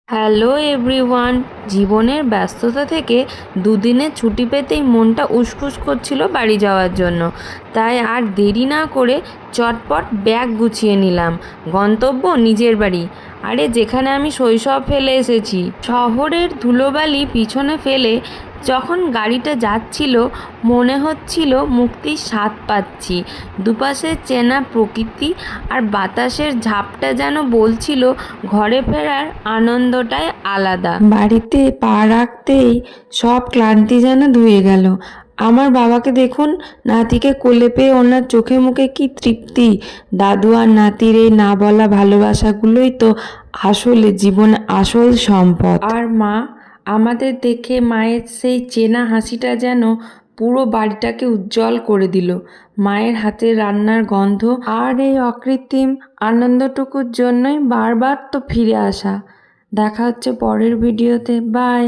Hello everyone. জীবনের ব্যস্ততা থেকে দুদিনের ছুটি পেতেই মনটা উসখুস করছিল বাড়ি যাওয়ার জন্য। তাই আর দেরি না করে চটপট ব্যাগ গুছিয়ে নিলাম। গন্তব্য নিজের বাড়ি, আরে যেখানে আমি শৈশব ফেলে এসেছি। শহরের ধুলোবালি পিছনে ফেলে যখন গাড়িটা যাচ্ছিল মনে হচ্ছিল মুক্তির স্বাদ পাচ্ছি। দুপাশে চেনা প্রকৃতি আর বাতাসের ঝাপটা যেন বলছিল ঘরে ফেরার আনন্দটাই আলাদা। বাড়িতে পা রাখতেই সব ক্লান্তি যেন ধুয়ে গেল। আমার বাবাকে দেখুন, নাতিকে কোলে পেয়ে ওনার চোখে মুখে কি তৃপ্তি। দাদু আর নাতির এই না বলা ভালোবাসাগুলোই তো আসলে জীবনে আসল সম্পদ। আর মা, আমাদের দেখে মায়ের সেই চেনা হাসিটা যেন পুরো বাড়িটাকে উজ্জ্বল করে দিল। মায়ের হাতের রান্নার গন্ধ আর এই অকৃত্রিম আনন্দটুকুর জন্যই বারবার তো ফিরে আসা। দেখা হচ্ছে পরের ভিডিওতে। বাই।